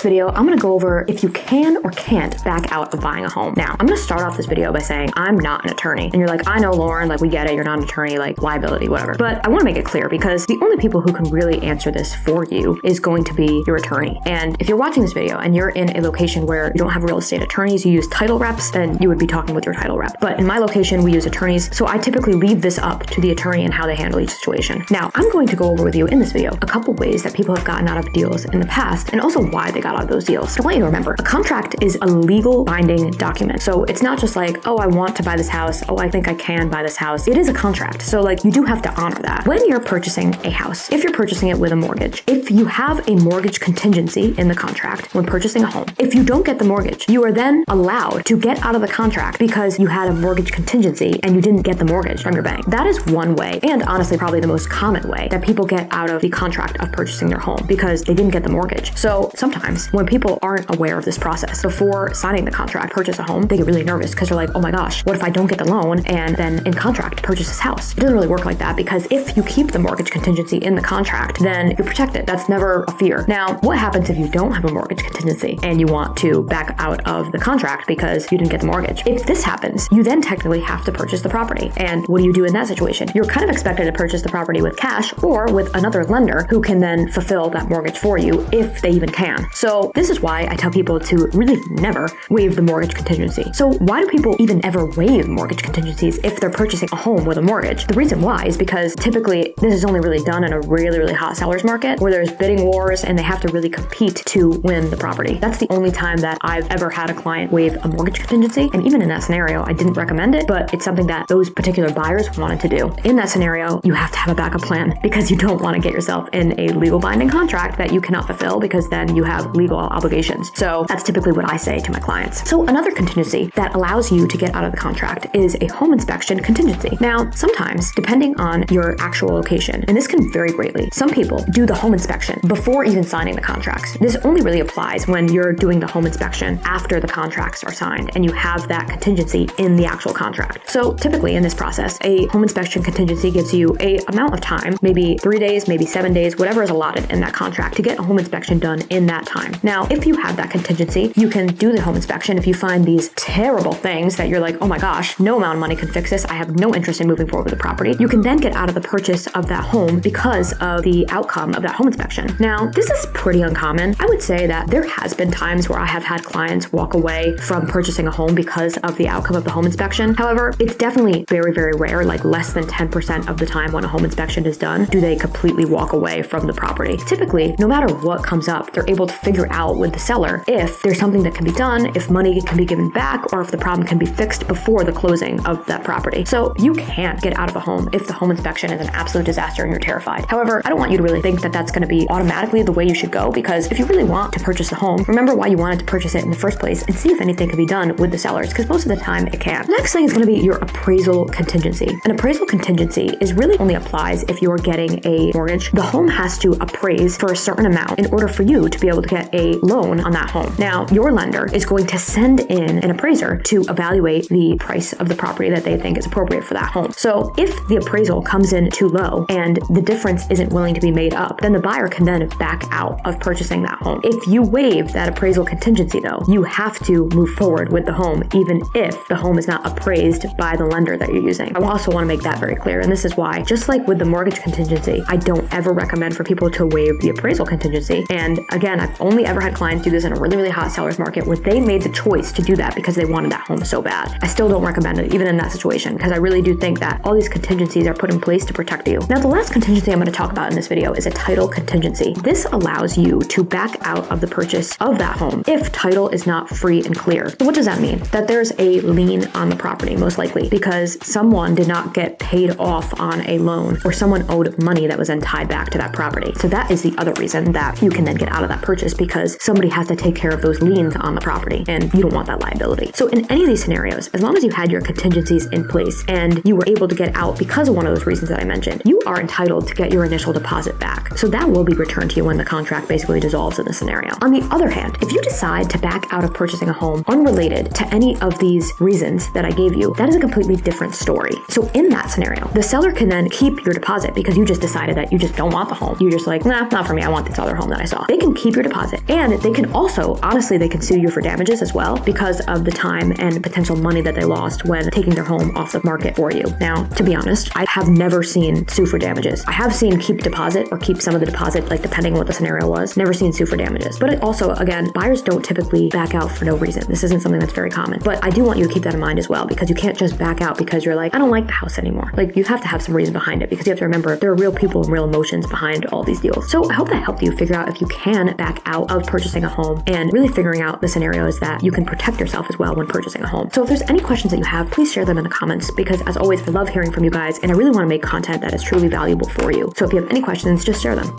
video, I'm gonna go over if you can or can't back out of buying a home. Now, I'm gonna start off this video by saying I'm not an attorney. And you're like, I know, Lauren, like we get it, you're not an attorney, like liability, whatever. But I wanna make it clear because the only people who can really answer this for you is going to be your attorney. And if you're watching this video and you're in a location where you don't have real estate attorneys, you use title reps, then you would be talking with your title rep. But in my location, we use attorneys. So I typically leave this up to the attorney and how they handle each situation. Now, I'm going to go over with you in this video a couple ways that people have gotten out of deals in the past and also why they got out of those deals. I want you to remember, a contract is a legal binding document. So it's not just like, oh, I want to buy this house. Oh, I think I can buy this house. It is a contract. So like you do have to honor that. When you're purchasing a house, if you're purchasing it with a mortgage, if you have a mortgage contingency in the contract when purchasing a home, if you don't get the mortgage, you are then allowed to get out of the contract because you had a mortgage contingency and you didn't get the mortgage from your bank. That is one way, and honestly probably the most common way that people get out of the contract of purchasing their home because they didn't get the mortgage. So sometimes when people aren't aware of this process before signing the contract, purchase a home, they get really nervous because they're like, oh my gosh, what if I don't get the loan and then in contract purchase this house? It doesn't really work like that because if you keep the mortgage contingency in the contract, then you're protected. That's never a fear. Now, what happens if you don't have a mortgage contingency and you want to back out of the contract because you didn't get the mortgage? If this happens, you then technically have to purchase the property. And what do you do in that situation? You're kind of expected to purchase the property with cash or with another lender who can then fulfill that mortgage for you if they even can. So this is why I tell people to really never waive the mortgage contingency. So why do people even ever waive mortgage contingencies if they're purchasing a home with a mortgage? The reason why is because typically this is only really done in a really, really hot seller's market where there's bidding wars and they have to really compete to win the property. That's the only time that I've ever had a client waive a mortgage contingency. And even in that scenario, I didn't recommend it, but it's something that those particular buyers wanted to do. In that scenario, you have to have a backup plan because you don't want to get yourself in a legal binding contract that you cannot fulfill because then you have legal obligations. So that's typically what I say to my clients. So another contingency that allows you to get out of the contract is a home inspection contingency. Now, sometimes, depending on your actual location, and this can vary greatly, some people do the home inspection before even signing the contracts. This only really applies when you're doing the home inspection after the contracts are signed and you have that contingency in the actual contract. So typically in this process, a home inspection contingency gives you a amount of time, maybe 3 days, maybe 7 days, whatever is allotted in that contract to get a home inspection done in that time. Now, if you have that contingency, you can do the home inspection. If you find these terrible things that you're like, oh my gosh, no amount of money can fix this, I have no interest in moving forward with the property, you can then get out of the purchase of that home because of the outcome of that home inspection. Now, this is pretty uncommon. I would say that there has been times where I have had clients walk away from purchasing a home because of the outcome of the home inspection. However, it's definitely very, very rare, like less than 10% of the time when a home inspection is done, do they completely walk away from the property. Typically, no matter what comes up, they're able to figure out with the seller if there's something that can be done, if money can be given back, or if the problem can be fixed before the closing of that property. So you can't get out of a home if the home inspection is an absolute disaster and you're terrified. However, I don't want you to really think that that's going to be automatically the way you should go, because if you really want to purchase a home, remember why you wanted to purchase it in the first place and see if anything can be done with the sellers, because most of the time it can. The next thing is going to be your appraisal contingency. An appraisal contingency is really only applies if you're getting a mortgage. The home has to appraise for a certain amount in order for you to be able to get a loan on that home. Now, your lender is going to send in an appraiser to evaluate the price of the property that they think is appropriate for that home. So if the appraisal comes in too low and the difference isn't willing to be made up, then the buyer can then back out of purchasing that home. If you waive that appraisal contingency though, you have to move forward with the home even if the home is not appraised by the lender that you're using. I also want to make that very clear, and this is why, just like with the mortgage contingency, I don't ever recommend for people to waive the appraisal contingency. And again, I've only ever had clients do this in a really, really hot seller's market where they made the choice to do that because they wanted that home so bad. I still don't recommend it even in that situation because I really do think that all these contingencies are put in place to protect you. Now, the last contingency I'm going to talk about in this video is a title contingency. This allows you to back out of the purchase of that home if title is not free and clear. So what does that mean? That there's a lien on the property, most likely because someone did not get paid off on a loan or someone owed money that was then tied back to that property. So that is the other reason that you can then get out of that purchase, because somebody has to take care of those liens on the property and you don't want that liability. So in any of these scenarios, as long as you had your contingencies in place and you were able to get out because of one of those reasons that I mentioned, you are entitled to get your initial deposit back. So that will be returned to you when the contract basically dissolves in this scenario. On the other hand, if you decide to back out of purchasing a home unrelated to any of these reasons that I gave you, that is a completely different story. So in that scenario, the seller can then keep your deposit because you just decided that you just don't want the home. You're just like, nah, not for me. I want this other home that I saw. They can keep your deposit deposit. And they can also, honestly, they can sue you for damages as well because of the time and potential money that they lost when taking their home off the market for you. Now, to be honest, I have never seen sue for damages. I have seen keep deposit or keep some of the deposit, like depending on what the scenario was. Never seen sue for damages. But it also, again, buyers don't typically back out for no reason. This isn't something that's very common. But I do want you to keep that in mind as well, because you can't just back out because you're like, I don't like the house anymore. Like, you have to have some reason behind it, because you have to remember there are real people and real emotions behind all these deals. So I hope that helped you figure out if you can back out of purchasing a home and really figuring out the scenarios that you can protect yourself as well when purchasing a home. So if there's any questions that you have, please share them in the comments, because as always, I love hearing from you guys and I really want to make content that is truly valuable for you. So if you have any questions, just share them.